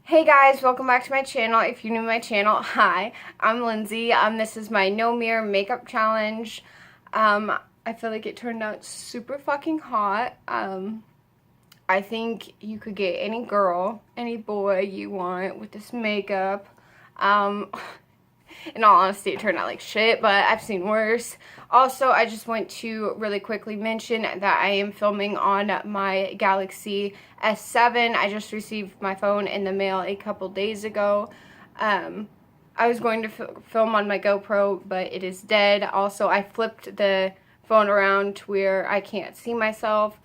Hey guys, welcome back to my channel. If you're new to my channel, hi, I'm Lindsay. This is my no mirror makeup challenge. I feel like it turned out super fucking hot. I think you could get any girl, any boy you want with this makeup. In all honesty, it turned out like shit, but I've seen worse. Also, I just want to really quickly mention that I am filming on my Galaxy S7. I just received my phone in the mail a couple days ago. I was going to film on my GoPro, but it is dead. Also, I flipped the phone around to where I can't see myself.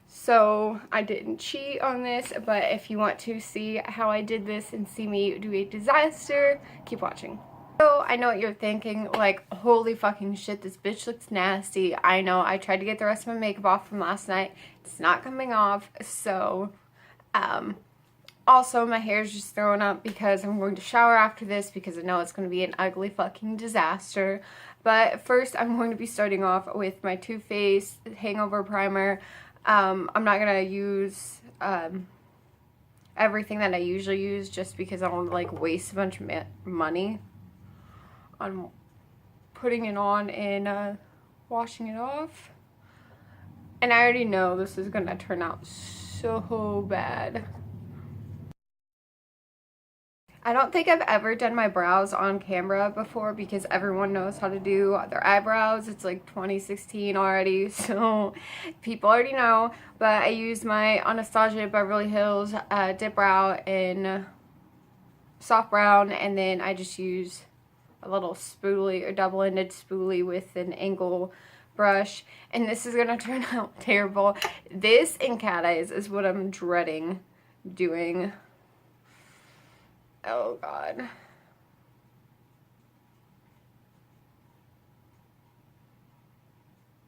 So I didn't cheat on this, but if you want to see how I did this and see me do a disaster, keep watching. So I know what you're thinking, like, holy fucking shit, this bitch looks nasty. I know, I tried to get the rest of my makeup off from last night. It's not coming off, so, also my hair is just throwing up because I'm going to shower after this because I know it's going to be an ugly fucking disaster. But first, I'm going to be starting off with my Too Faced Hangover Primer. I'm not going to use, everything that I usually use just because I don't want to, like, waste a bunch of money on putting it on and washing it off. And I already know this is gonna turn out so bad. I don't think I've ever done my brows on camera before because everyone knows how to do their eyebrows. It's like 2016 already, so people already know. But I use my Anastasia Beverly Hills Dip Brow in soft brown, and then I just use a little spoolie or double-ended spoolie with an angle brush, and this is gonna turn out terrible. This and cat eyes is what I'm dreading doing. Oh god.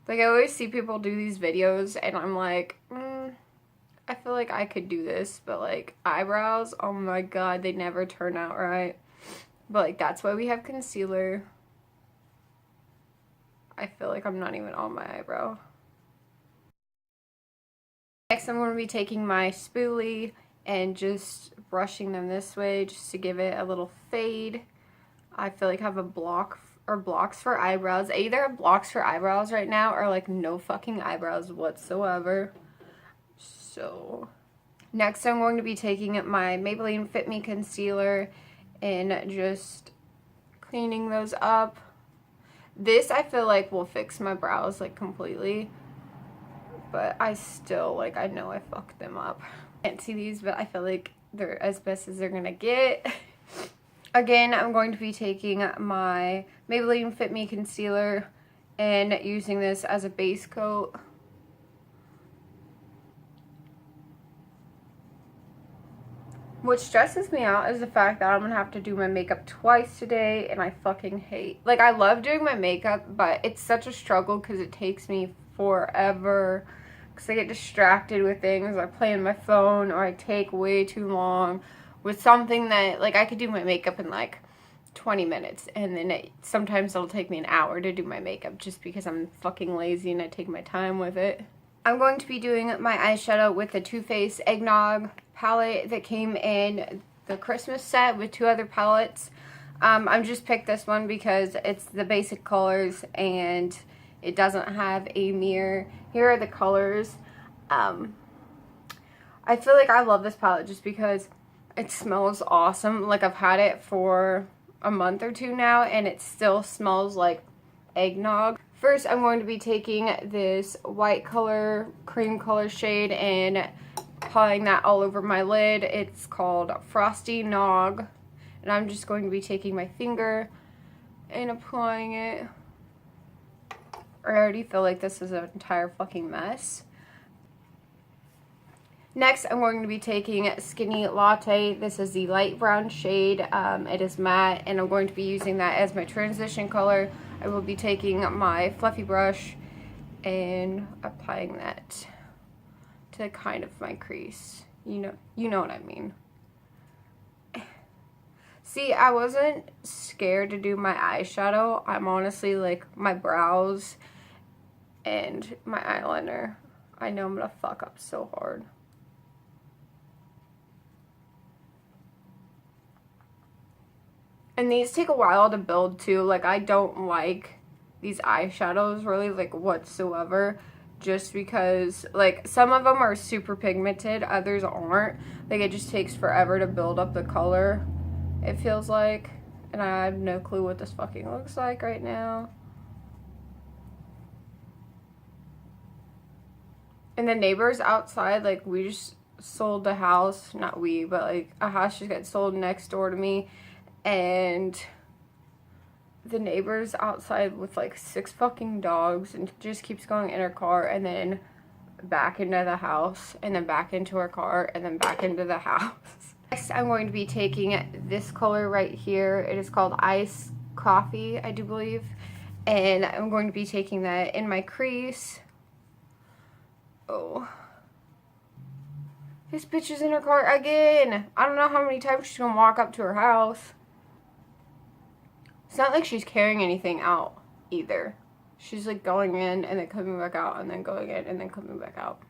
Like, I always see people do these videos and I'm like, I feel like I could do this, but like eyebrows, oh my god, they never turn out right. But like, that's why we have concealer. I feel like I'm not even on my eyebrow. Next, I'm going to be taking my spoolie and just brushing them this way just to give it a little fade. I feel like I have a block or blocks for eyebrows. I either have blocks for eyebrows right now or like no fucking eyebrows whatsoever. So next, I'm going to be taking my Maybelline Fit Me concealer and just cleaning those up. This I feel like will fix my brows like completely, but I still, like, I know I fucked them up. Can't see these, but I feel like they're as best as they're gonna get. Again, I'm going to be taking my Maybelline Fit Me concealer and using this as a base coat. What stresses me out is the fact that I'm gonna have to do my makeup twice today, and I fucking hate, like, I love doing my makeup, but it's such a struggle because it takes me forever because I get distracted with things. I play on my phone or I take way too long with something that, like, I could do my makeup in like 20 minutes, and then sometimes it'll take me an hour to do my makeup just because I'm fucking lazy and I take my time with it. I'm going to be doing my eyeshadow with the Too Faced Eggnog palette that came in the Christmas set with two other palettes. I just picked this one because it's the basic colors and it doesn't have a mirror. Here are the colors. I feel like I love this palette just because it smells awesome. Like, I've had it for a month or two now and it still smells like eggnog. First, I'm going to be taking this white color, cream color shade and applying that all over my lid. It's called Frosty Nog. And I'm just going to be taking my finger and applying it. I already feel like this is an entire fucking mess. Next, I'm going to be taking Skinny Latte. This is the light brown shade. It is matte, and I'm going to be using that as my transition color. I will be taking my fluffy brush and applying that to kind of my crease. You know what I mean. See, I wasn't scared to do my eyeshadow. I'm honestly, like, my brows and my eyeliner, I know I'm gonna fuck up so hard. And these take a while to build too. Like, I don't like these eyeshadows really, like, whatsoever. Just because, like, some of them are super pigmented, others aren't. Like, it just takes forever to build up the color, it feels like. And I have no clue what this fucking looks like right now. And the neighbors outside, like, we just sold a house. Not we, but, like, a house just got sold next door to me. And the neighbors outside with, like, 6 fucking dogs, and just keeps going in her car and then back into the house and then back into her car and then back into the house. Next, I'm going to be taking this color right here. It is called Ice Coffee, I do believe. And I'm going to be taking that in my crease. Oh. This bitch is in her car again. I don't know how many times she's gonna walk up to her house. It's not like she's carrying anything out either. She's like going in and then coming back out and then going in and then coming back out.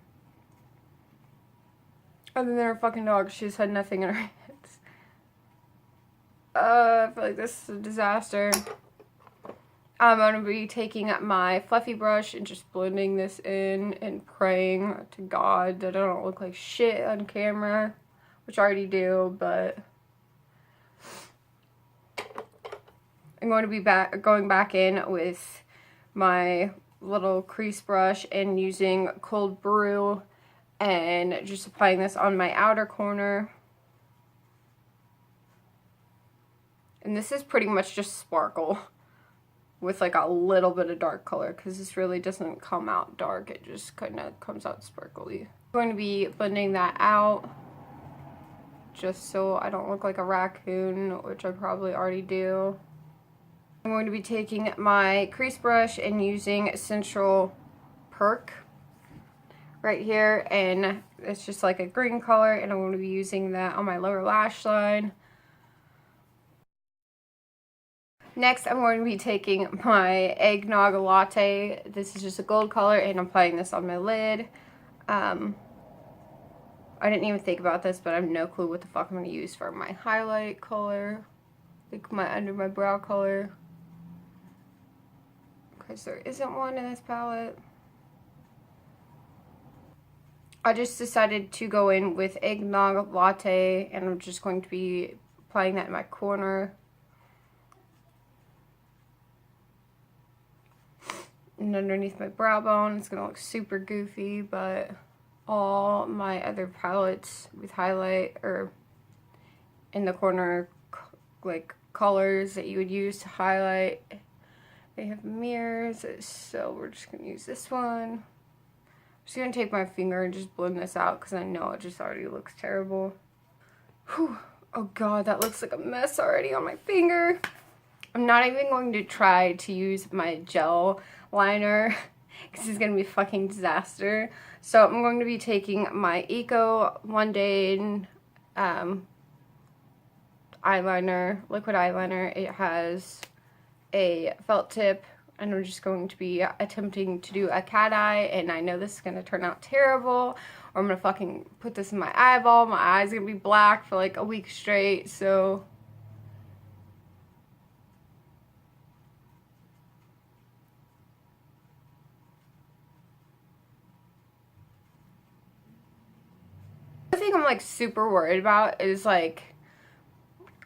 Other than her fucking dog, she's had nothing in her hands. I feel like this is a disaster. I'm going to be taking my fluffy brush and just blending this in and praying to God that I don't look like shit on camera, which I already do, but I'm going to be going back in with my little crease brush and using Cold Brew and just applying this on my outer corner. And this is pretty much just sparkle with like a little bit of dark color, because this really doesn't come out dark, it just kind of comes out sparkly. I'm going to be blending that out just so I don't look like a raccoon, which I probably already do. I'm going to be taking my crease brush and using Essential Perk right here, and it's just like a green color, and I'm going to be using that on my lower lash line. Next, I'm going to be taking my Eggnog Latte. This is just a gold color, and I'm applying this on my lid. I didn't even think about this, but I have no clue what the fuck I'm going to use for my highlight color, like my under my brow color, because there isn't one in this palette. I just decided to go in with Eggnog Latte, and I'm just going to be applying that in my corner. And underneath my brow bone, it's gonna look super goofy, but all my other palettes with highlight or in the corner, like colors that you would use to highlight, they have mirrors, so we're just gonna use this one. I'm just gonna take my finger and just blend this out because I know it just already looks terrible. Whew. Oh god, that looks like a mess already on my finger. I'm not even going to try to use my gel liner because it's going to be a fucking disaster. So I'm going to be taking my Eco Mundane eyeliner, liquid eyeliner. It has a felt tip, and I'm just going to be attempting to do a cat eye, and I know this is going to turn out terrible, or I'm going to fucking put this in my eyeball. My eye's going to be black for like a week straight, so the thing I'm like super worried about is like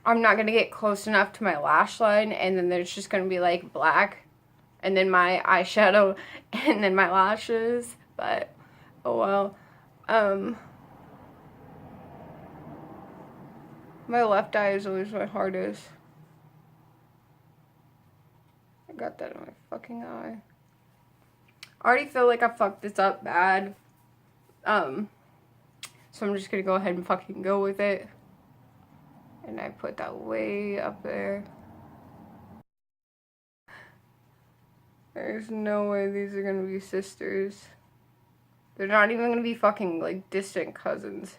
I'm not gonna get close enough to my lash line, and then there's just gonna be like black and then my eyeshadow and then my lashes, but oh well. My left eye is always my hardest. I got that in my fucking eye. I already feel like I fucked this up bad. So I'm just gonna go ahead and fucking go with it. And I put that way up there. There's no way these are gonna be sisters. They're not even gonna be fucking like distant cousins.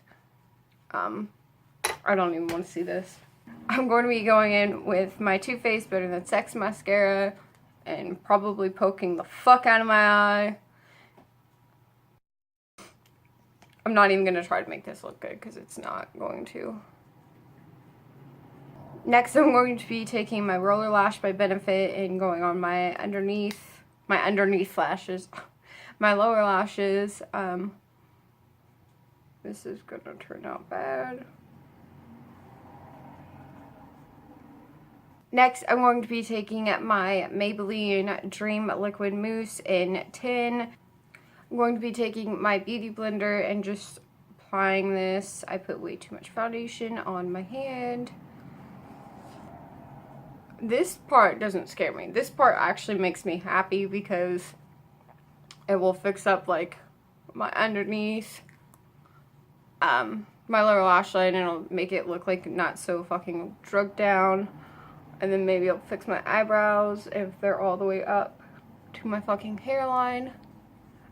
I don't even want to see this. I'm going to be going in with my Too Faced Better Than Sex mascara and probably poking the fuck out of my eye. I'm not even going to try to make this look good because it's not going to. Next, I'm going to be taking my Roller Lash by Benefit and going on my underneath lashes, my lower lashes. This is gonna turn out bad. Next, I'm going to be taking my Maybelline Dream Liquid Mousse in 10. I'm going to be taking my Beauty Blender and just applying this. I put way too much foundation on my hand. This part doesn't scare me. This part actually makes me happy because it will fix up like my underneath, my lower lash line, and it'll make it look like not so fucking drugged down. And then maybe it'll fix my eyebrows if they're all the way up to my fucking hairline.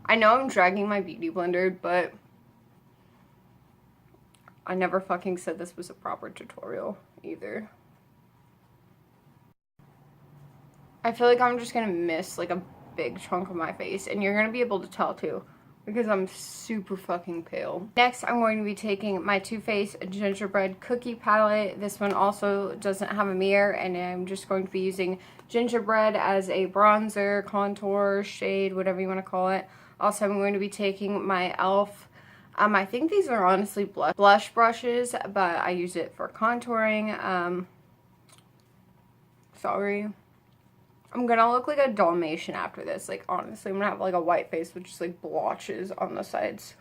I know I'm dragging my Beauty Blender, but I never fucking said this was a proper tutorial either. I feel like I'm just gonna miss like a big chunk of my face, and you're gonna be able to tell too because I'm super fucking pale. Next, I'm going to be taking my Too Faced Gingerbread Cookie Palette. This one also doesn't have a mirror, and I'm just going to be using gingerbread as a bronzer, contour, shade, whatever you want to call it. Also, I'm going to be taking my e.l.f. I think these are honestly blush brushes, but I use it for contouring. Sorry. I'm gonna look like a Dalmatian after this. Like, honestly, I'm gonna have like a white face with just like blotches on the sides.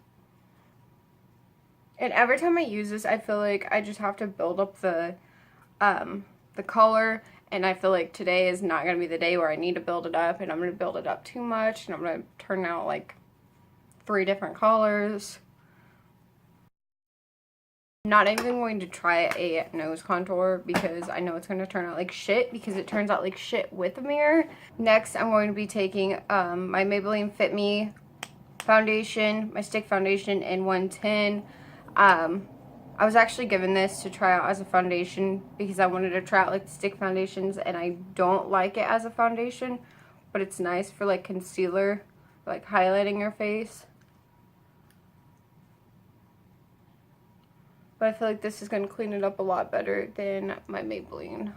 And every time I use this, I feel like I just have to build up the color. And I feel like today is not gonna be the day where I need to build it up. And I'm gonna build it up too much. And I'm gonna turn out like 3 different colors. Not even going to try a nose contour because I know it's going to turn out like shit, because it turns out like shit with a mirror. Next, I'm going to be taking my Maybelline Fit Me foundation, my stick foundation in 110. I was actually given this to try out as a foundation because I wanted to try out like stick foundations, and I don't like it as a foundation, but it's nice for like concealer, like highlighting your face. But I feel like this is going to clean it up a lot better than my Maybelline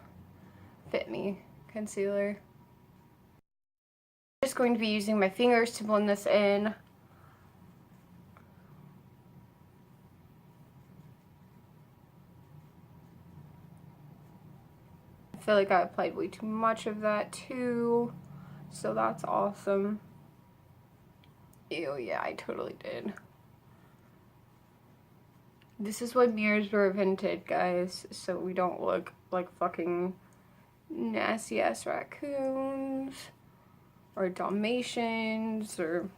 Fit Me concealer. I'm just going to be using my fingers to blend this in. I feel like I applied way too much of that too, so that's awesome. Ew, yeah, I totally did. This is what mirrors were invented, guys, so we don't look like fucking nasty ass raccoons or Dalmatians or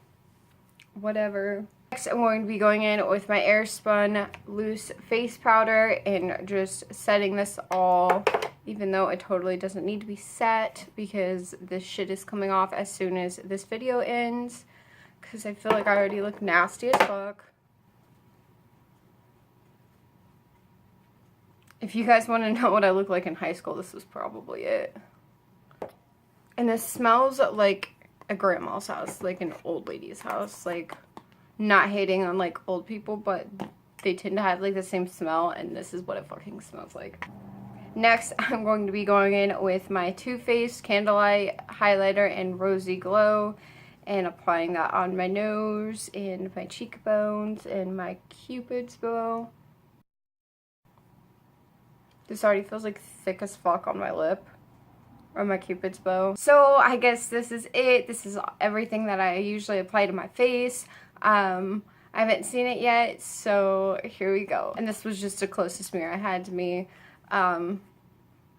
whatever. Next, I'm going to be going in with my Airspun loose face powder and just setting this all, even though it totally doesn't need to be set because this shit is coming off as soon as this video ends, because I feel like I already look nasty as fuck. If you guys want to know what I look like in high school, this was probably it. And this smells like a grandma's house, like an old lady's house. Like, not hating on like old people, but they tend to have like the same smell, and this is what it fucking smells like. Next, I'm going to be going in with my Too Faced Candlelight Highlighter in Rosy Glow and applying that on my nose and my cheekbones and my cupid's bow. This already feels like thick as fuck on my lip, or my cupid's bow. So I guess this is it. This is everything that I usually apply to my face. I haven't seen it yet, so here we go. And this was just the closest mirror I had to me. I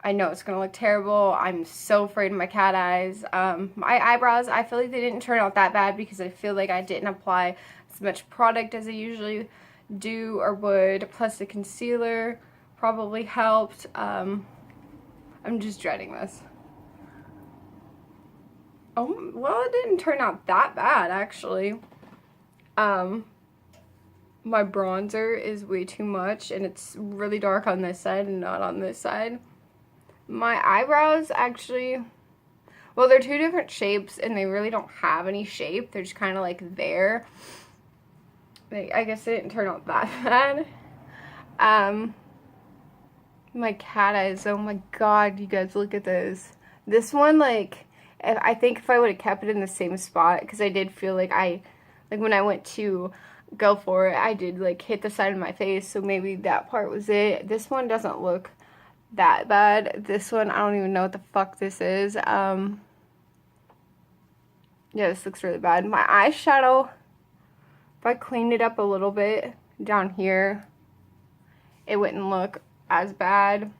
know it's gonna look terrible. I'm so afraid of my cat eyes. My eyebrows, I feel like they didn't turn out that bad because I feel like I didn't apply as much product as I usually do or would. Plus the concealer probably helped. I'm just dreading this. Oh, well, it didn't turn out that bad, actually. My bronzer is way too much, and it's really dark on this side and not on this side. My eyebrows, actually, well, they're 2 different shapes, and they really don't have any shape. They're just kind of like there. I guess it didn't turn out that bad. My cat eyes, oh my god, you guys, look at this. This one, like, I think if I would have kept it in the same spot, because I did feel like when I went to go for it, I did, like, hit the side of my face, so maybe that part was it. This one doesn't look that bad. This one, I don't even know what the fuck this is. Yeah, this looks really bad. My eyeshadow, if I cleaned it up a little bit down here, it wouldn't look as bad.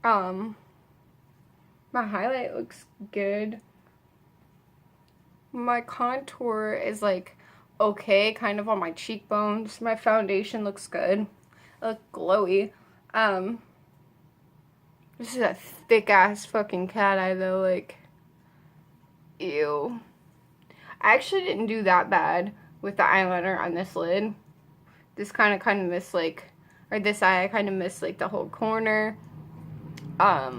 My highlight looks good. My contour is like okay, kind of on my cheekbones. My foundation looks good. I look glowy. This is a thick ass fucking cat eye though, like, ew. I actually didn't do that bad with the eyeliner on this lid. This kind of missed, like, or this eye, I kind of missed, like, the whole corner. I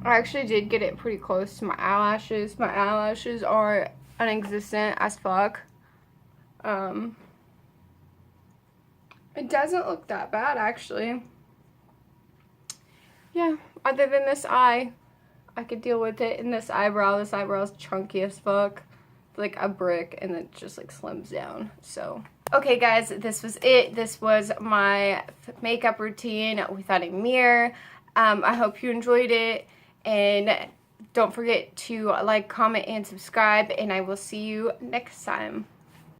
actually did get it pretty close to my eyelashes. My eyelashes are non-existent as fuck. It doesn't look that bad, actually. Yeah, other than this eye, I could deal with it. And this eyebrow's chunky as fuck. Like a brick, and it just, like, slims down, so. Okay, guys, this was it. This was my makeup routine without a mirror. I hope you enjoyed it, and don't forget to like, comment, and subscribe, and I will see you next time.